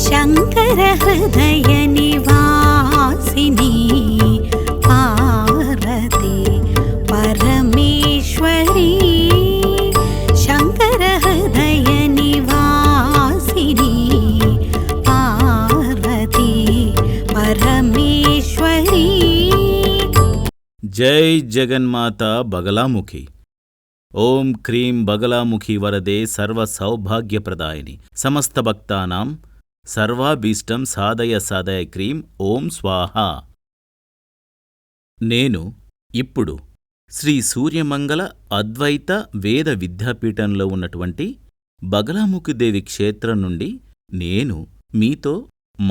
శంకర హృదయ నివాసిని పార్వతి పరమేశ్వరి శంకర హృదయ నివాసిని పార్వతి పరమేశ్వరి. జై జగన్మాత బగలాముఖి. ఓం క్రీం బగలాముఖి వరదే సర్వ సౌభాగ్యప్రదాయిని సమస్త భక్తానాం సర్వాభీష్టం సాధయ సాధయ క్రీం ఓం స్వాహా. నేను ఇప్పుడు శ్రీ సూర్యమంగళ అద్వైత వేద విద్యాపీఠంలో ఉన్నటువంటి బగలాముఖిదేవి క్షేత్రం నుండి నేను మీతో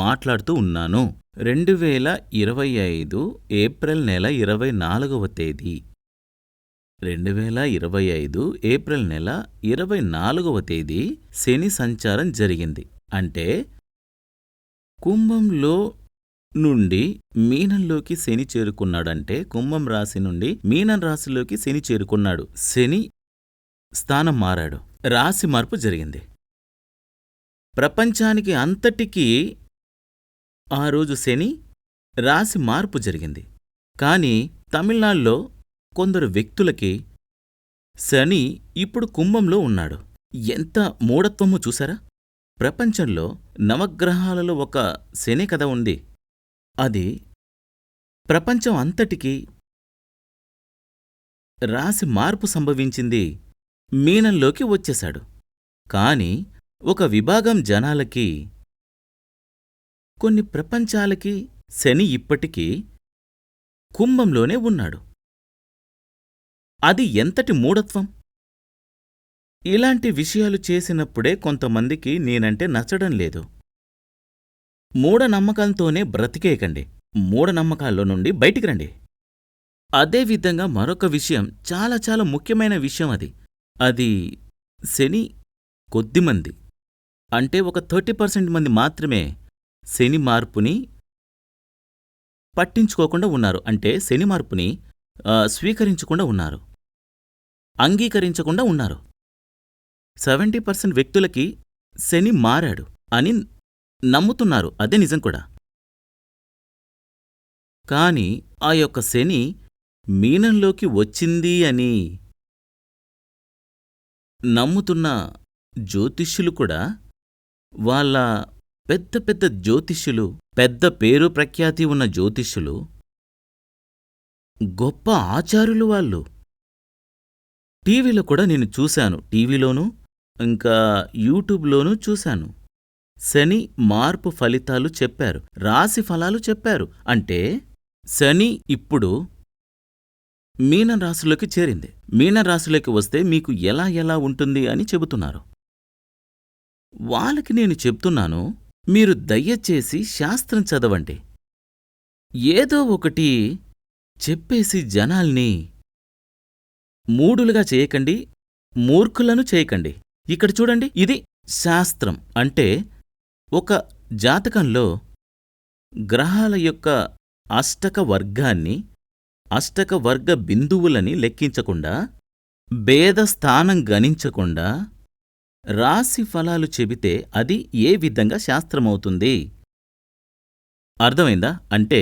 మాట్లాడుతూ ఉన్నాను. 2025 ఏప్రిల్ నెల 24వ తేదీ 2025 ఏప్రిల్ నెల 24వ తేదీ శని సంచారం జరిగింది. అంటే కుంభంలో నుండి మీనంలోకి శని చేరుకున్నాడంటే కుంభం రాశి నుండి మీనం రాశిలోకి శని చేరుకున్నాడు. శని స్థానం మారాడు, రాశి మార్పు జరిగింది. ప్రపంచానికి అంతటికీ ఆ రోజు శని రాశి మార్పు జరిగింది. కాని తమిళనాడులో కొందరు వ్యక్తులకి శని ఇప్పుడు కుంభంలో ఉన్నాడు. ఎంత మూఢత్వమో చూసారా? ప్రపంచంలో నవగ్రహాలలో ఒక శని కథ ఉంది. అది ప్రపంచం అంతటికీ రాశి మార్పు సంభవించింది. మీనంలోకి వచ్చేశాడు. కాని ఒక విభాగం జనాలకి, కొన్ని ప్రపంచాలకి శని ఇప్పటికీ కుంభంలోనే ఉన్నాడు. అది ఎంతటి మూఢత్వం! ఇలాంటి విషయాలు చేసినప్పుడే కొంతమందికి నేనంటే నచ్చడం లేదు. మూఢనమ్మకాలతోనే బ్రతికేయకండి. మూఢనమ్మకాల్లో నుండి బయటికి రండి. అదేవిధంగా మరొక విషయం, చాలా చాలా ముఖ్యమైన విషయం అది శని కొద్దిమంది, అంటే ఒక 30% మంది మాత్రమే శని మార్పుని పట్టించుకోకుండా ఉన్నారు. అంటే శని మార్పుని స్వీకరించకుండా ఉన్నారు, అంగీకరించకుండా ఉన్నారు. 70% వ్యక్తులకి శని మారాడు అని నమ్ముతున్నారు. అదే నిజం కూడా. కాని ఆ యొక్క శని మీనంలోకి వచ్చింది అని నమ్ముతున్న జ్యోతిష్యులు కూడా, వాళ్ళ పెద్ద పెద్ద జ్యోతిష్యులు, పెద్ద పేరు ప్రఖ్యాతి ఉన్న జ్యోతిష్యులు, గొప్ప ఆచారులు వాళ్ళు. టీవీలో కూడా నేను చూశాను. టీవీలోనూ ఇంకా యూట్యూబ్లోనూ చూశాను. శని మార్పు ఫలితాలు చెప్పారు, రాశి ఫలాలు చెప్పారు. అంటే శని ఇప్పుడు మీనం రాశిలోకి చేరింది. మీనం రాశిలోకి వస్తే మీకు ఎలా ఎలా ఉంటుంది అని చెబుతున్నారు. వాళ్ళకి నేను చెప్తున్నాను, మీరు దయచేసి శాస్త్రం చదవండి. ఏదో ఒకటి చెప్పేసి జనాల్ని మూఢులుగా చేయకండి, మూర్ఖులను చేయకండి. ఇక్కడ చూడండి, ఇది శాస్త్రం. అంటే ఒక జాతకంలో గ్రహాల యొక్క అష్టక వర్గాన్ని, అష్టక వర్గ బిందువులని లెక్కించకుండా, భేదస్థానం గణించకుండా రాశి ఫలాలు చెబితే అది ఏ విధంగా శాస్త్రమవుతుంది? అర్థమైందా? అంటే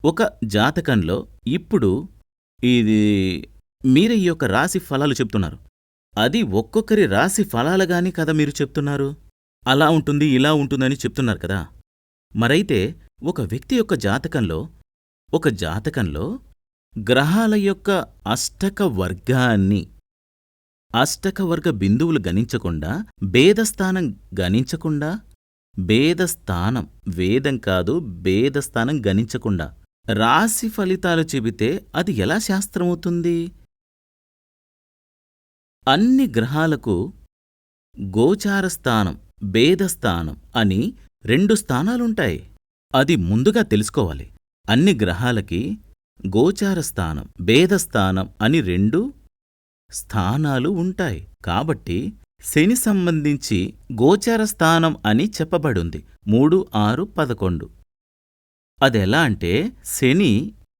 ఒక జాతకంలో ఇప్పుడు ఇది మీరే ఈ యొక్క రాశి ఫలాలు చెప్తున్నారు. అది ఒక్కొక్కరి రాశి ఫలాలుగాని కదా మీరు చెప్తున్నారు. అలా ఉంటుంది, ఇలా ఉంటుందని చెప్తున్నారు కదా. మరైతే ఒక వ్యక్తి యొక్క జాతకంలో గ్రహాల యొక్క అష్టక వర్గాన్ని, అష్టక వర్గ బిందువులు గణించకుండా, భేదస్థానం గణించకుండా, భేదస్థానం, వేదం కాదు, భేదస్థానం గణించకుండా రాశి ఫలితాలు చెబితే అది ఎలా శాస్త్రమవుతుంది? అన్ని గ్రహాలకు గోచారస్థానం, భేదస్థానం అని 2 స్థానాలుంటాయి. అది ముందుగా తెలుసుకోవాలి. అన్ని గ్రహాలకి గోచారస్థానం, భేదస్థానం అని 2 స్థానాలు ఉంటాయి. కాబట్టి శని సంబంధించి గోచారస్థానం అని చెప్పబడింది 3, 6, 11. అదెలా అంటే, శని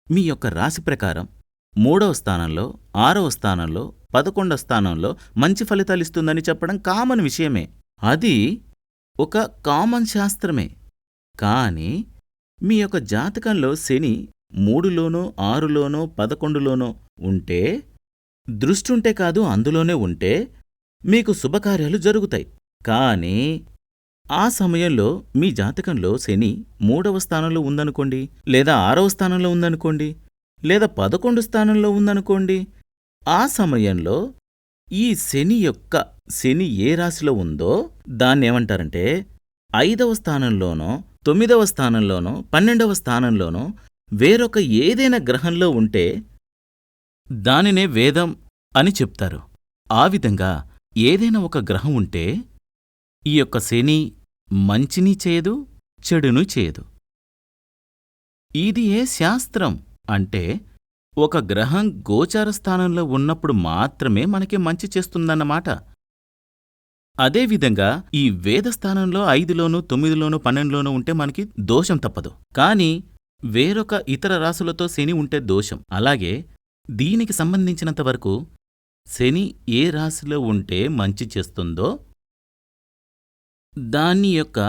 మీ యొక్క రాశి ప్రకారం 3వ స్థానంలో, 6వ స్థానంలో, 11వ స్థానంలో మంచి ఫలితాలిస్తుందని చెప్పడం కామన్ విషయమే. అది ఒక కామన్ శాస్త్రమే. కాని మీ యొక్క జాతకంలో శని 3లోనో 6లోనో 11లోనో ఉంటే, దృష్టుంటే కాదు అందులోనే ఉంటే మీకు శుభకార్యాలు జరుగుతాయి. కానీ ఆ సమయంలో మీ జాతకంలో శని 3వ స్థానంలో ఉందనుకోండి, లేదా 6వ స్థానంలో ఉందనుకోండి, లేదా 11 స్థానంలో ఉందనుకోండి, ఆ సమయంలో ఈ శని ఏ రాశిలో ఉందో దాన్నేమంటారంటే 5వ స్థానంలోనో 9వ స్థానంలోనో 12వ స్థానంలోనో వేరొక ఏదైనా గ్రహంలో ఉంటే దానినే వేదం అని చెప్తారు. ఆ విధంగా ఏదైనా ఒక గ్రహం ఉంటే ఈ యొక్క శని మంచిని చేయదు, చెడును చేయదు. ఇది ఏ శాస్త్రం అంటే ఒక గ్రహం గోచార స్థానంలో ఉన్నప్పుడు మాత్రమే మనకి మంచి చేస్తుందన్నమాట. అదేవిధంగా ఈ వేదస్థానంలో 5లోనూ 9లోనూ 12లోనూ ఉంటే మనకి దోషం తప్పదు. కాని వేరొక ఇతర రాశులతో శని ఉంటే దోషం. అలాగే దీనికి సంబంధించినంతవరకు శని ఏ రాశిలో ఉంటే మంచి చేస్తుందో దాని యొక్క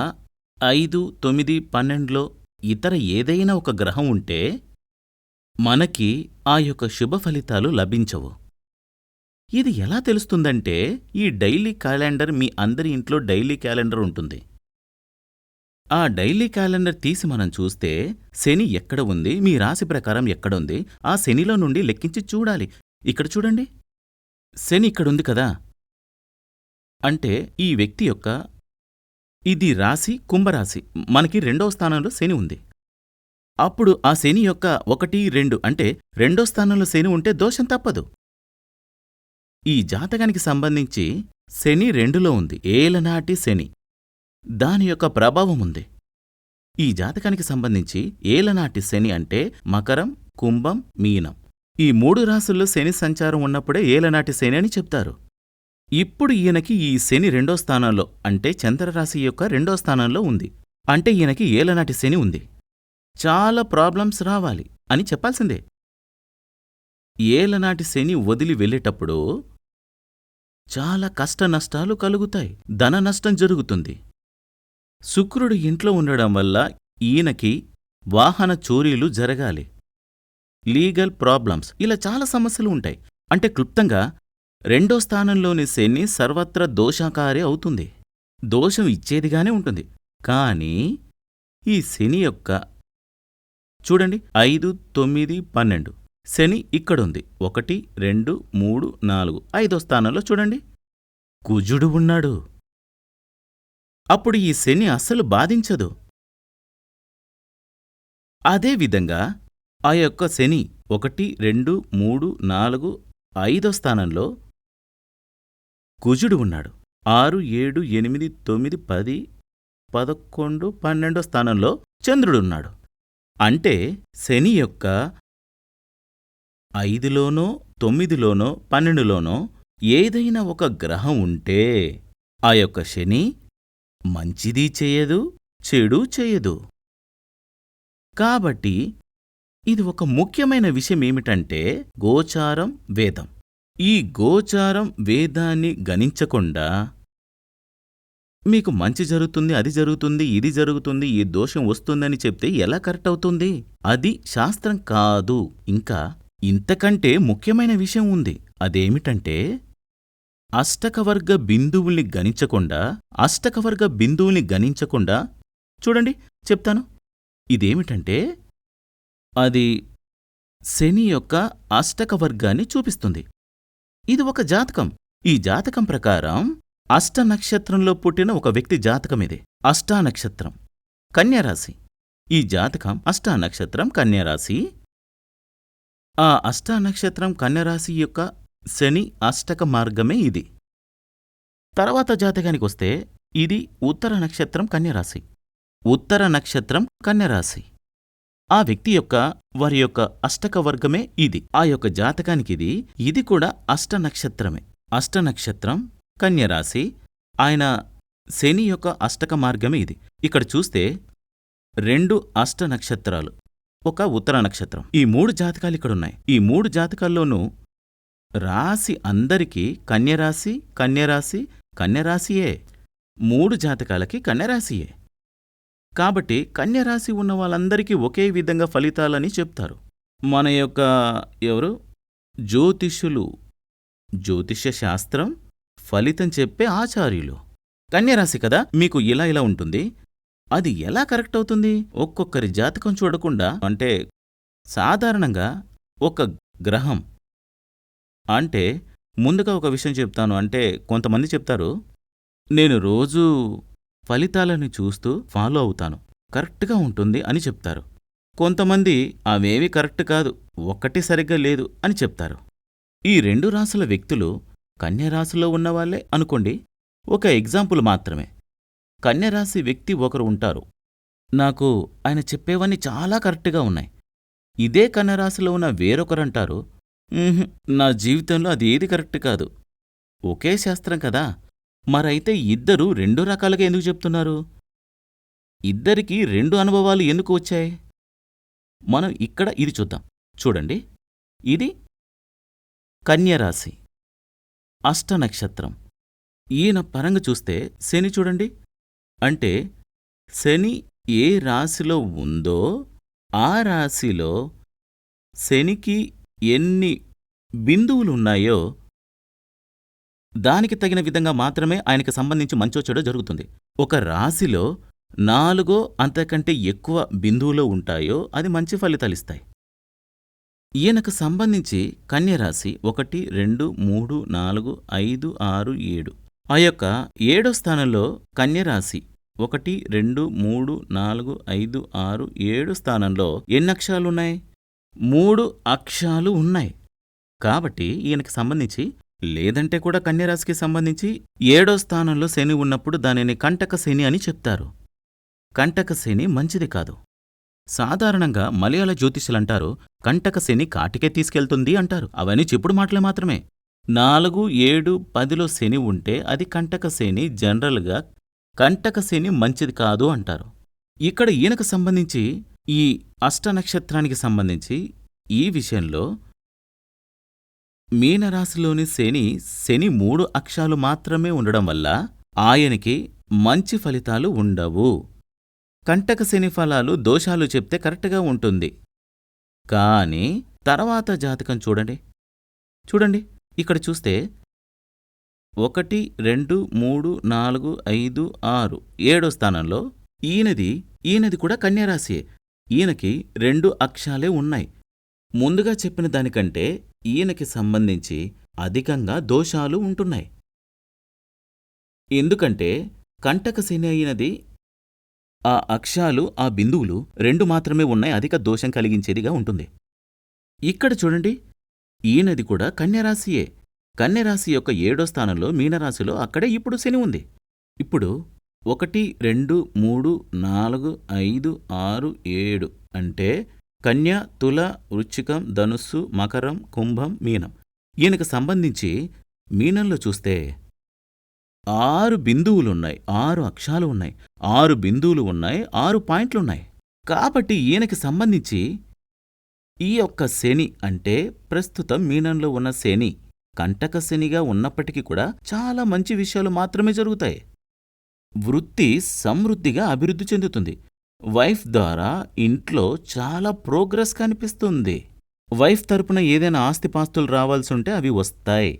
5, 9, 12లో ఇతర ఏదైనా ఒక గ్రహం ఉంటే మనకి ఆ యొక్క శుభ ఫలితాలు లభించవు. ఇది ఎలా తెలుస్తుందంటే ఈ డైలీ క్యాలెండర్, మీ అందరి ఇంట్లో డైలీ క్యాలెండర్ ఉంటుంది. ఆ డైలీ క్యాలెండర్ తీసి మనం చూస్తే శని ఎక్కడ ఉంది, మీ రాశి ప్రకారం ఎక్కడుంది, ఆ శనిలో నుండి లెక్కించి చూడాలి. ఇక్కడ చూడండి, శని ఇక్కడుంది కదా. అంటే ఈ వ్యక్తి యొక్క ఇది రాశి కుంభరాశి, మనకి 2వ స్థానంలో శని ఉంది. అప్పుడు ఆ శని యొక్క 1, 2 అంటే 2వ స్థానంలో శని ఉంటే దోషం తప్పదు. ఈ జాతకానికి సంబంధించి శని 2లో ఉంది, ఏలనాటి శని, దాని యొక్క ప్రభావం ఉంది. ఈ జాతకానికి సంబంధించి ఏలనాటి శని అంటే మకరం, కుంభం, మీనం, ఈ 3 రాశుల్లో శని సంచారం ఉన్నప్పుడే ఏలనాటి శని అని చెప్తారు. ఇప్పుడు ఈయనకి ఈ శని 2వ స్థానంలో అంటే చంద్రరాశి యొక్క 2వ స్థానంలో ఉంది. అంటే ఈయనకి ఏలనాటి శని ఉంది. చాలా ప్రాబ్లమ్స్ రావాలి అని చెప్పాల్సిందే. ఏలనాటి శని వదిలి వెళ్ళేటప్పుడు చాలా కష్టనష్టాలు కలుగుతాయి, ధన నష్టం జరుగుతుంది. శుక్రుడు ఇంట్లో ఉండడం వల్ల ఈయనకి వాహన చోరీలు జరగాలి, లీగల్ ప్రాబ్లమ్స్, ఇలా చాలా సమస్యలు ఉంటాయి. అంటే క్లుప్తంగా 2వ స్థానంలోని శని సర్వత్ర దోషాకారి అవుతుంది, దోషం ఇచ్చేదిగానే ఉంటుంది. కానీ ఈ శని యొక్క చూడండి 5, 9, 12 శని ఇక్కడుంది, 1, 2, 3, 4, 5వ స్థానంలో చూడండి కుజుడు ఉన్నాడు. అప్పుడు ఈ శని అస్సలు బాధించదు. అదేవిధంగా ఆ యొక్క శని 1, 2, 3, 4, 5వ స్థానంలో కుజుడు ఉన్నాడు. 6, 7, 8, 9, 10, 11, 12వ స్థానంలో చంద్రుడున్నాడు. అంటే శని యొక్క 5లోనో 9లోనో 12లోనో ఏదైనా ఒక గ్రహం ఉంటే ఆ యొక్క శని మంచిది చేయదు, చెడు చేయదు. కాబట్టి ఇది ఒక ముఖ్యమైన విషయమేమిటంటే గోచారం వేదం. ఈ గోచారం వేదాన్ని గణించకుండా మీకు మంచి జరుగుతుంది, అది జరుగుతుంది, ఇది జరుగుతుంది, ఈ దోషం వస్తుందని చెప్తే ఎలా కరెక్ట్ అవుతుంది? అది శాస్త్రం కాదు. ఇంకా ఇంతకంటే ముఖ్యమైన విషయం ఉంది. అదేమిటంటే అష్టకవర్గ బిందువుల్ని గణించకుండా చూడండి చెప్తాను. ఇదేమిటంటే అది శని యొక్క అష్టకవర్గాన్ని చూపిస్తుంది. ఇది ఒక జాతకం. ఈ జాతకం ప్రకారం అష్ట నక్షత్రంలో పుట్టిన ఒక వ్యక్తి జాతకం ఇది. అష్టా నక్షత్రం, కన్యారాశి. ఈ జాతకం అష్టా నక్షత్రం, కన్యారాశి. ఆ అష్టా నక్షత్రం కన్యారాశి యొక్క శని అష్టక మార్గమే ఇది. తర్వాత జాతకానికొస్తే ఇది ఉత్తర నక్షత్రం, కన్యారాశి. ఉత్తర నక్షత్రం, కన్యారాశి. ఆ వ్యక్తి యొక్క వారి యొక్క అష్టక వర్గమే ఇది. ఆ యొక్క జాతకానికిది. ఇది కూడా అష్ట నక్షత్రమే. అష్ట నక్షత్రం, కన్యరాశి. ఆయన శని యొక్క అష్టక మార్గమే ఇది. ఇక్కడ చూస్తే 2 అష్ట నక్షత్రాలు, ఒక ఉత్తర నక్షత్రం. ఈ 3 జాతకాలు ఇక్కడున్నాయి. ఈ 3 జాతకాల్లోనూ రాశి అందరికీ కన్యరాశి, కన్యరాశి, కన్యరాశియే. 3 జాతకాలకి కన్యరాశియే. కాబట్టి కన్యరాశి ఉన్న వాళ్ళందరికీ ఒకే విధంగా ఫలితాలని చెప్తారు. మన యొక్క ఎవరు జ్యోతిష్యులు, జ్యోతిష్య శాస్త్రం ఫలితం చెప్పే ఆచార్యులు. కన్యరాశి కదా, మీకు ఇలా ఇలా ఉంటుంది. అది ఎలా కరెక్ట్ అవుతుంది? ఒక్కొక్కరి జాతకం చూడకుండా, అంటే సాధారణంగా ఒక గ్రహం అంటే, ముందుగా ఒక విషయం చెప్తాను. అంటే కొంతమంది చెప్తారు, నేను రోజూ ఫలితాలని చూస్తూ ఫాలో అవుతాను, కరెక్ట్గా ఉంటుంది అని చెప్తారు. కొంతమంది అవేవి కరెక్ట్ కాదు, ఒక్కటి సరిగ్గా లేదు అని చెప్తారు. ఈ 2 రాసుల వ్యక్తులు కన్యరాశిలో ఉన్నవాళ్లే అనుకోండి. ఒక ఎగ్జాంపుల్ మాత్రమే. కన్యరాశి వ్యక్తి ఒకరు ఉంటారు, నాకు ఆయన చెప్పేవన్నీ చాలా కరెక్ట్గా ఉన్నాయి. ఇదే కన్యరాశిలో ఉన్న వేరొకరంటారు, నా జీవితంలో అది ఏది కరెక్ట్ కాదు. ఒకే శాస్త్రం కదా, మరైతే ఇద్దరూ 2 రకాలుగా ఎందుకు చెప్తున్నారు? ఇద్దరికీ 2 అనుభవాలు ఎందుకు వచ్చాయి? మనం ఇక్కడ ఇది చూద్దాం. చూడండి, ఇది కన్యరాశి, అష్టనక్షత్రం. ఈయన పరంగా చూస్తే శని చూడండి. అంటే శని ఏ రాశిలో ఉందో ఆ రాశిలో శనికి ఎన్ని బిందువులున్నాయో దానికి తగిన విధంగా మాత్రమే ఆయనకి సంబంధించి మంచో చెడో జరుగుతుంది. ఒక రాశిలో 4 అంతకంటే ఎక్కువ బిందువులు ఉంటాయో అది మంచి ఫలితాలిస్తాయి. ఈయనకు సంబంధించి కన్యరాశి 1, 2, 3, 4, 5, 6, 7. ఆ యొక్క 7వ స్థానంలో కన్యరాశి 1, 2, 3, 4, 5, 6, 7 స్థానంలో ఎన్ని అక్షరాలున్నాయి? 3 అక్షరాలు ఉన్నాయి. కాబట్టి ఈయనకి సంబంధించి, లేదంటే కూడా కన్యరాశికి సంబంధించి 7వ స్థానంలో శని ఉన్నప్పుడు దానిని కంటక శని అని చెప్తారు. కంటక శని మంచిది కాదు. సాధారణంగా మలయాళ జ్యోతిష్యులంటారు, కంటక శని కాటికే తీసుకెళ్తుంది అంటారు. అవన్నీ చెప్పుడు మాటలే మాత్రమే. 4, 7, 10లో శని ఉంటే అది కంటక శని. జనరల్గా కంటక శని మంచిది కాదు అంటారు. ఇక్కడ ఈయనకు సంబంధించి, ఈ అష్టనక్షత్రానికి సంబంధించి ఈ విషయంలో మీనరాశిలోని శని 3 అక్షరాలు మాత్రమే ఉండడం వల్ల ఆయనకి మంచి ఫలితాలు ఉండవు. కంటక శని ఫలాలు దోషాలు చెప్తే కరెక్ట్గా ఉంటుంది. కానీ తర్వాత జాతకం చూడండి, ఇక్కడ చూస్తే 1, 2, 3, 4, 5, 6, 7వ స్థానంలో ఈయనది కూడా కన్యరాశియే. ఈయనకి 2 అక్షరాలే ఉన్నాయి. ముందుగా చెప్పిన దానికంటే ఈయనకి సంబంధించి అధికంగా దోషాలు ఉంటున్నాయి. ఎందుకంటే కంటక శని అయినది ఆ అక్షరాలు, ఆ బిందువులు 2 మాత్రమే ఉన్నాయి, అధిక దోషం కలిగించేదిగా ఉంటుంది. ఇక్కడ చూడండి, ఈయనది కూడా కన్యరాశియే. కన్యరాశి యొక్క 7వ స్థానంలో మీనరాశిలో అక్కడే ఇప్పుడు శని ఉంది. ఇప్పుడు 1, 2, 3, 4, 5, 6, 7 అంటే కన్య, తుల, వృశ్చికం, ధనుస్సు, మకరం, కుంభం, మీనం. ఈయనకు సంబంధించి మీనంలో చూస్తే 6 బిందువులున్నాయి, 6 అక్షరాలు ఉన్నాయి, 6 బిందువులు ఉన్నాయి, 6 పాయింట్లున్నాయి. కాబట్టి ఈయనకి సంబంధించి ఈ యొక్క శని అంటే ప్రస్తుతం మీనంలో ఉన్న శని కంటక శనిగా ఉన్నప్పటికీ కూడా చాలా మంచి విషయాలు మాత్రమే జరుగుతాయి. వృత్తి సమృద్ధిగా అభివృద్ధి చెందుతుంది. వైఫ్ ద్వారా ఇంట్లో చాలా ప్రోగ్రెస్ కనిపిస్తుంది. వైఫ్ తరపున ఏదైనా ఆస్తిపాస్తులు రావాల్సుంటే అవి వస్తాయి.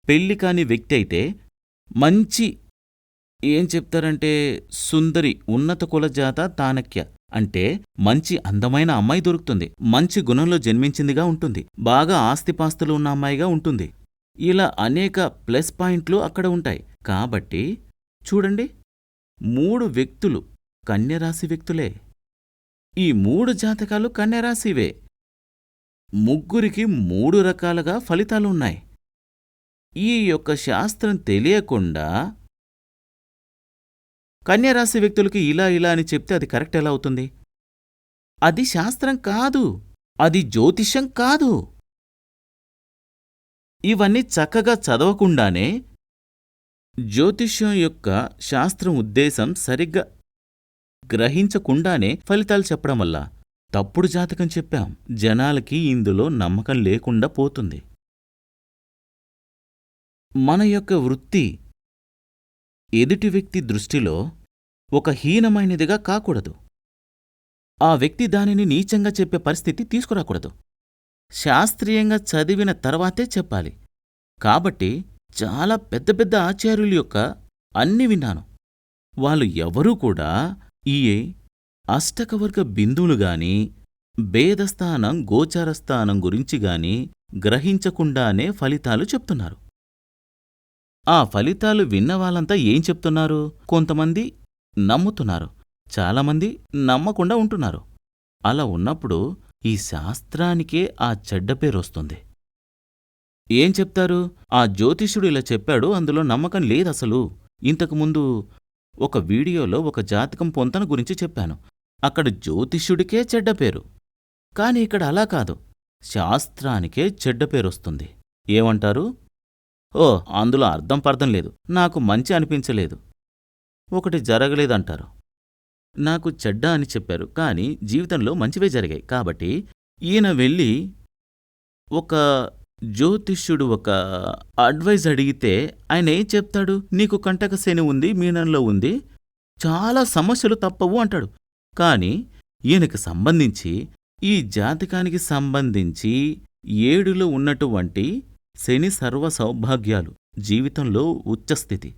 పెళ్లి కాని వ్యక్తి అయితే మంచి, ఏం చెప్తారంటే, సుందరి, ఉన్నత కులజాత, తానక్య అంటే మంచి అందమైన అమ్మాయి దొరుకుతుంది. మంచి గుణంలో జన్మించిందిగా ఉంటుంది. బాగా ఆస్తిపాస్తులు ఉన్న అమ్మాయిగా ఉంటుంది. ఇలా అనేక ప్లస్ పాయింట్లు అక్కడ ఉంటాయి. కాబట్టి చూడండి, 3 వ్యక్తులు కన్యరాశి వ్యక్తులే. ఈ 3 జాతకాలు కన్యరాశివే. ముగ్గురికి 3 రకాలుగా ఫలితాలున్నాయి. ఈ యొక్క శాస్త్రం తెలియకుండా కన్యరాశి వ్యక్తులకి ఇలా ఇలా అని చెప్తే అది కరెక్ట్ ఎలా అవుతుంది? అది శాస్త్రం కాదు, అది జ్యోతిషం కాదు. ఇవన్నీ చక్కగా చదవకుండానే, జ్యోతిష్యం యొక్క శాస్త్రం ఉద్దేశం సరిగ్గా గ్రహించకుండానే ఫలితాలు చెప్పడం వల్ల తప్పుడు జాతకం చెప్పాం. జనాలకి ఇందులో నమ్మకం లేకుండా పోతుంది. మన యొక్క వృత్తి ఎదుటి వ్యక్తి దృష్టిలో ఒక హీనమైనదిగా కాకూడదు. ఆ వ్యక్తి దానిని నీచంగా చెప్పే పరిస్థితి తీసుకురాకూడదు. శాస్త్రీయంగా చదివిన తర్వాతే చెప్పాలి. కాబట్టి చాలా పెద్ద పెద్ద ఆచార్యుల యొక్క అన్ని విన్నాను. వాళ్ళు ఎవరూ కూడా ఈ అష్టకవర్గ బిందువులుగాని భేదస్థానం గోచారస్థానం గురించిగాని గ్రహించకుండానే ఫలితాలు చెప్తున్నారు. ఆ ఫలితాలు విన్నవాళ్ళంతా ఏం చెప్తున్నారు? కొంతమంది నమ్ముతున్నారు, చాలామంది నమ్మకుండా ఉంటున్నారు. అలా ఉన్నప్పుడు ఈ శాస్త్రానికే ఆ చెడ్డ పేరొస్తుంది. ఏం చెప్తారు? ఆ జ్యోతిష్యుడు ఇలా చెప్పాడు, అందులో నమ్మకం లేదసలు. ఇంతకుముందు ఒక వీడియోలో ఒక జాతకం పొంతన గురించి చెప్పాను. అక్కడ జ్యోతిష్యుడికే చెడ్డ పేరు. కాని ఇక్కడ అలా కాదు, శాస్త్రానికే చెడ్డ పేరొస్తుంది. ఏమంటారు? ఓ, అందులో అర్థం పర్థం లేదు, నాకు మంచి అనిపించలేదు, ఒకటి జరగలేదంటారు. నాకు చెడ్డ అని చెప్పారు, కాని జీవితంలో మంచివే జరిగాయి. కాబట్టి ఈయన వెళ్ళి ఒక జ్యోతిష్యుడు ఒక అడ్వైజ్ అడిగితే ఆయన ఏం చెప్తాడు? నీకు కంటకశని ఉంది, మీనంలో ఉంది, చాలా సమస్యలు తప్పవు అంటాడు. కాని ఈయనకి సంబంధించి ఈ జాతకానికి సంబంధించి 7లో ఉన్నటువంటి శని సర్వ సౌభాగ్యాలు, జీవితంలో ఉచ్చస్థితి,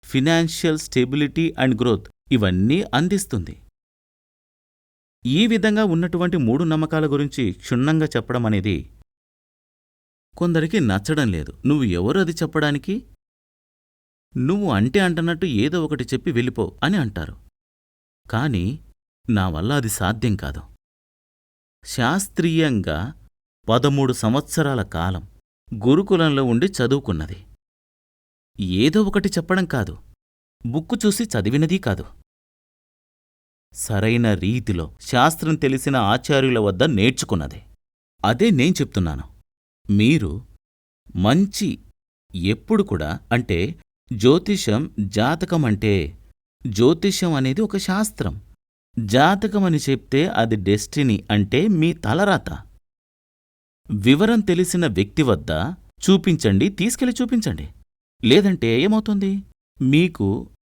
ఫినాన్షియల్ స్టెబిలిటీ అండ్ గ్రోత్ ఇవన్నీ అందిస్తుంది. ఈ విధంగా ఉన్నటువంటి 3 నమ్మకాల గురించి క్షుణ్ణంగా చెప్పడం అనేది కొందరికి నచ్చడం లేదు. నువ్వు ఎవరు అది చెప్పడానికి? నువ్వు అంటే అంటనట్టు ఏదో ఒకటి చెప్పి వెళ్ళిపో అని అంటారు. కాని నా వల్ల అది సాధ్యం కాదు. శాస్త్రీయంగా 13 సంవత్సరాల కాలం గురుకులంలో ఉండి చదువుకున్నది. ఏదో ఒకటి చెప్పడం కాదు, బుక్కు చూసి చదివినదీ కాదు. సరైన రీతిలో శాస్త్రం తెలిసిన ఆచార్యుల వద్ద నేర్చుకున్నది. అదే నేను చెప్తున్నాను. మీరు మంచి ఎప్పుడు కూడా అంటే జ్యోతిషం, జాతకం అంటే జ్యోతిషం అనేది ఒక శాస్త్రం. జాతకమని చెప్తే అది డెస్టినీ అంటే మీ తలరాత. వివరం తెలిసిన వ్యక్తి వద్ద చూపించండి, తీసుకెళ్లి చూపించండి. లేదంటే ఏమవుతుంది? మీకు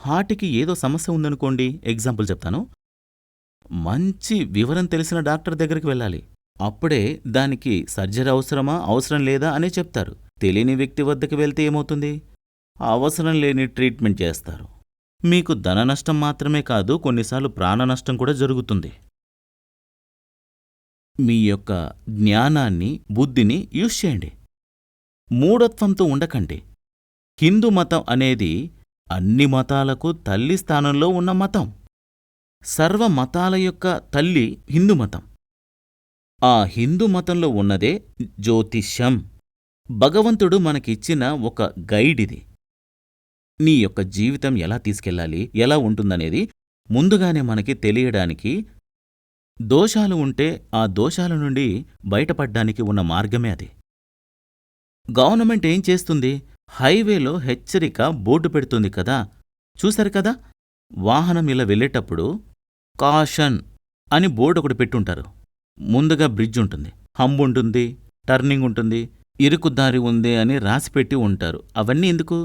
హార్ట్కి ఏదో సమస్య ఉందనుకోండి, ఎగ్జాంపుల్ చెప్తాను. మంచి వివరం తెలిసిన డాక్టర్ దగ్గరికి వెళ్ళాలి. అప్పుడే దానికి సర్జరీ అవసరమా, అవసరం లేదా అనే చెప్తారు. తెలియని వ్యక్తి వద్దకు వెళ్తే ఏమవుతుంది? అవసరం లేని ట్రీట్మెంట్ చేస్తారు. మీకు ధన నష్టం మాత్రమే కాదు, కొన్నిసార్లు ప్రాణ నష్టం కూడా జరుగుతుంది. మీ యొక్క జ్ఞానాన్ని, బుద్ధిని యూజ్ చేయండి. మూఢత్వంతో ఉండకండి. హిందూ మతం అనేది అన్ని మతాలకు తల్లి స్థానంలో ఉన్న మతం. సర్వ మతాల యొక్క తల్లి హిందూ మతం. ఆ హిందూ మతంలో ఉన్నదే జ్యోతిష్యం. భగవంతుడు మనకిచ్చిన ఒక గైడ్ ఇది. నీ యొక్క జీవితం ఎలా తీసుకెళ్ళాలి, ఎలా ఉంటుందనేది ముందుగానే మనకి తెలియడానికి, దోషాలు ఉంటే ఆ దోషాల నుండి బయటపడ్డానికి ఉన్న మార్గమే అది. గవర్నమెంట్ ఏం చేస్తుంది? హైవేలో హెచ్చరిక బోర్డు పెడుతుంది కదా, చూశారు కదా? వాహనం ఇలా వెళ్ళేటప్పుడు కాషన్ అని బోర్డు ఒకటి పెట్టుంటారు. ముందుగా బ్రిడ్జ్ ఉంటుంది, హంబ్ ఉంటుంది, టర్నింగ్ ఉంటుంది, ఇరుకుదారి ఉంది అని రాసిపెట్టి ఉంటారు. అవన్నీ ఎందుకు?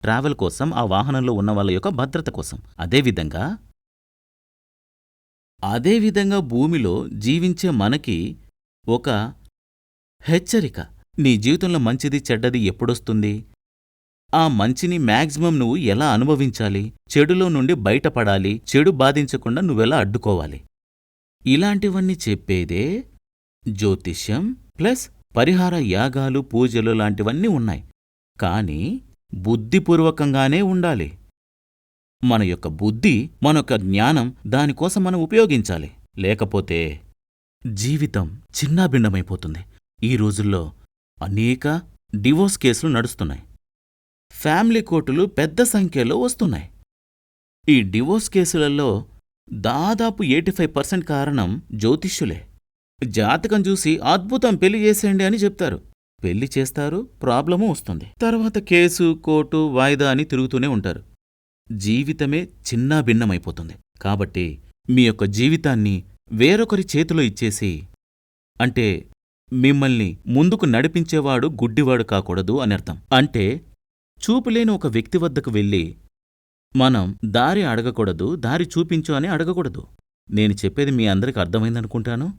ట్రావెల్ కోసం, ఆ వాహనంలో ఉన్న వాళ్ళ యొక్క భద్రత కోసం. అదేవిధంగా భూమిలో జీవించే మనకి ఒక హెచ్చరిక. నీ జీవితంలో మంచిది చెడ్డది ఎప్పుడొస్తుంది, ఆ మంచిని మ్యాక్సిమం నువ్వు ఎలా అనుభవించాలి, చెడులో నుండి బయటపడాలి, చెడు బాధించకుండా నువ్వెలా అడ్డుకోవాలి, ఇలాంటివన్నీ చెప్పేదే జ్యోతిష్యం. ప్లస్ పరిహార యాగాలు, పూజలు లాంటివన్నీ ఉన్నాయి. కాని బుద్ధిపూర్వకంగానే ఉండాలి. మన యొక్క బుద్ధి, మన యొక్క జ్ఞానం దానికోసం మనం ఉపయోగించాలి. లేకపోతే జీవితం చిన్నాభిన్నమైపోతుంది. ఈ రోజుల్లో అనేక డివోర్స్ కేసులు నడుస్తున్నాయి. ఫ్యామిలీ కోర్టులు పెద్ద సంఖ్యలో వస్తున్నాయి. ఈ డివోర్స్ కేసులలో దాదాపు 85% కారణం జ్యోతిష్యులే. జాతకం చూసి అద్భుతం, పెళ్లి చేసేయండి అని చెప్తారు. పెళ్లి చేస్తారు, ప్రాబ్లము వస్తుంది. తర్వాత కేసు, కోర్టు, వాయిదా అని తిరుగుతూనే ఉంటారు. జీవితమే చిన్నాభిన్నమైపోతుంది. కాబట్టి మీ యొక్క జీవితాన్ని వేరొకరి చేతిలో ఇచ్చేసి, అంటే మిమ్మల్ని ముందుకు నడిపించేవాడు గుడ్డివాడు కాకూడదు అని అర్థం. అంటే చూపులేని ఒక వ్యక్తి వద్దకు వెళ్ళి మనం దారి అడగకూడదు, దారి చూపించు అని అడగకూడదు. నేను చెప్పేది మీ అందరికి అర్థమైందనుకుంటాను.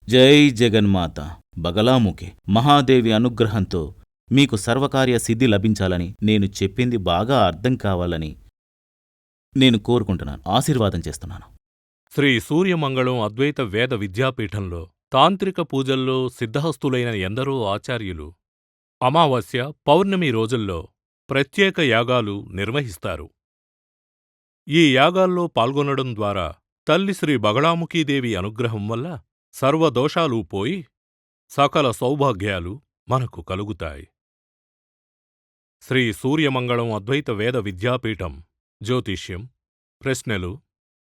జై జగన్మాత బగలాముఖి మహాదేవి అనుగ్రహంతో మీకు సర్వకార్య సిద్ధి లభించాలని, నేను చెప్పింది బాగా అర్థం కావాలని నేను కోరుకుంటున్నాను, ఆశీర్వాదం చేస్తున్నాను. శ్రీ సూర్యమంగళం అద్వైత వేద విద్యాపీఠంలో తాంత్రిక పూజల్లో సిద్ధహస్తులైన ఎందరో ఆచార్యులు అమావాస్య, పౌర్ణమి రోజుల్లో ప్రత్యేక యాగాలు నిర్వహిస్తారు. ఈ యాగాల్లో పాల్గొనడం ద్వారా తల్లి శ్రీ బగళాముఖీదేవి అనుగ్రహం వల్ల సర్వదోషాలూ పోయి సకల సౌభాగ్యాలు మనకు కలుగుతాయి. శ్రీ సూర్యమంగళం అద్వైత వేద విద్యాపీఠం జ్యోతిష్యం, ప్రశ్నలు,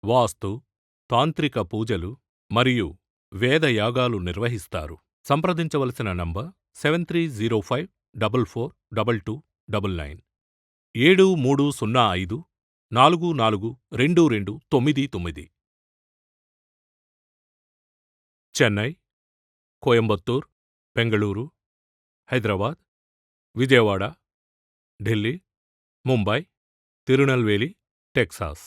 వాస్తు, తాంత్రిక పూజలు మరియు వేదయాగాలు నిర్వహిస్తారు. సంప్రదించవలసిన నంబర్ 7305442299 7305442299. చెన్నై, కోయంబత్తూర్, బెంగళూరు, హైదరాబాద్, విజయవాడ, ఢిల్లీ, ముంబై, తిరునల్వేలి, టెక్సాస్.